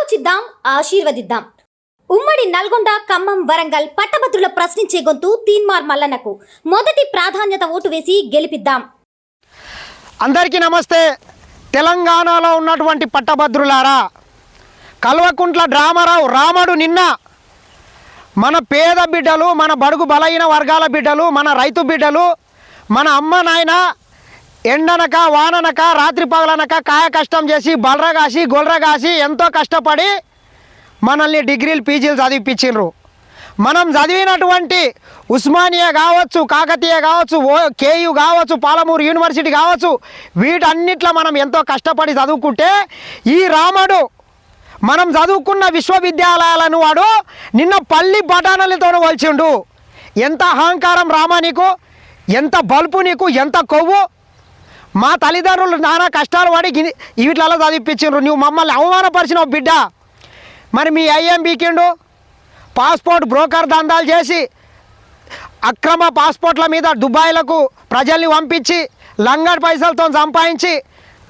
ఆలోచిద్దాం, ఆశీర్వదిద్దాం. ఉమ్మడి నల్గొండ, ఖమ్మం, వరంగల్ పట్టభద్రుల ప్రశ్నించే గొంతు తీన్మార్ మల్లన్నకు మొదటి ప్రాధాన్యత ఓటు వేసి గెలిపిద్దాం. అందరికీ నమస్తే. తెలంగాణలో ఉన్నటువంటి పట్టభద్రులారా, కల్వకుంట్ల డ్రామారావు రాముడు నిన్న మన పేద బిడ్డలు, మన బడుగు బలహీన వర్గాల బిడ్డలు, మన రైతు బిడ్డలు, మన అమ్మ నాయన ఎండనక వాననక రాత్రి పగలనక కాయ కష్టం చేసి బలరగాసి గొల్రగాసి ఎంతో కష్టపడి మనల్ని డిగ్రీలు పీజీలు చదివిపించిండ్రు. మనం చదివినటువంటి ఉస్మానియా కావచ్చు, కాకతీయ కావచ్చు, కేయు కావచ్చు, పాలమూరు యూనివర్సిటీ కావచ్చు, వీటన్నిట్లో మనం ఎంతో కష్టపడి చదువుకుంటే ఈ రాముడు మనం చదువుకున్న విశ్వవిద్యాలయాలను వాడు నిన్న పల్లి బఠానీలతో పోల్చిండు. ఎంత అహంకారం రామా నీకు, ఎంత బల్పు నీకు, ఎంత కొవ్వు. మా తల్లిదండ్రులు నానా కష్టాలు పడి వీటిలలో చదివిపించిండ్రు. నువ్వు మమ్మల్ని అవమానపరిచినావు బిడ్డ. మరి మీ అయ్యేం బీకిండు? పాస్పోర్ట్ బ్రోకర్ దందాలు చేసి అక్రమ పాస్పోర్ట్ల మీద దుబాయ్లకు ప్రజల్ని పంపించి లంగడి పైసలతో సంపాదించి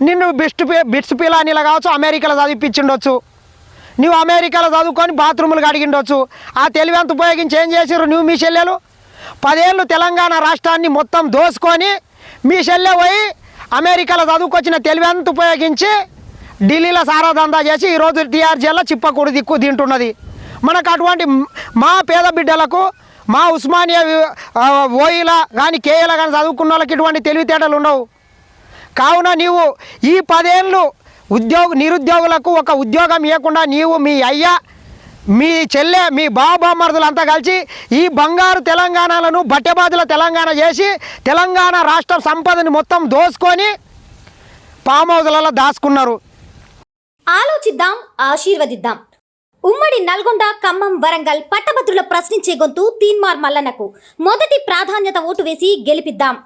నిన్ను బిట్స్ పిలానీలా కావచ్చు అమెరికాలో చదివిపించిండొచ్చు. నువ్వు అమెరికాలో చదువుకొని బాత్రూములు కడిగిండొచ్చు. ఆ తెలివంత ఉపయోగించి ఏం చేసిర్రు నువ్వు మీ చెల్లెలు? 10 ఏళ్ళు తెలంగాణ రాష్ట్రాన్ని మొత్తం దోసుకొని మీ చెల్లె పోయి అమెరికాలో చదువుకొచ్చిన తెలివంత ఉపయోగించి ఢిల్లీలో సారా దందా చేసి ఈరోజు టీఆర్ జైల్లో చిప్పకూడు దిక్కు తింటున్నది. మనకు అటువంటి మా పేద బిడ్డలకు, మా ఉస్మానియా ఓయిలా కానీ కేఏలా కానీ చదువుకున్న వాళ్ళకి ఇటువంటి తెలివితేటలు ఉండవు. కావున నీవు ఈ 10 ఏళ్ళు నిరుద్యోగులకు ఒక ఉద్యోగం ఇవ్వకుండా నీవు మీ అయ్య, మీ చెల్లె, మీ బాబామరుదులంతా కలిసి ఈ బంగారు తెలంగాణలను బట్టెబాదుల తెలంగాణ చేసి తెలంగాణ రాష్ట్ర సంపదని మొత్తం దోసుకొని ఫామ్ హౌస్లలో దాచుకున్నారు. ఆలోచిద్దాం, ఆశీర్వదిద్దాం. ఉమ్మడి నల్గొండ, ఖమ్మం, వరంగల్ పట్టభద్రుల ప్రశ్నించే గొంతు తీన్మార్ మల్లన్నకు మొదటి ప్రాధాన్యత ఓటు వేసి గెలిపిద్దాం.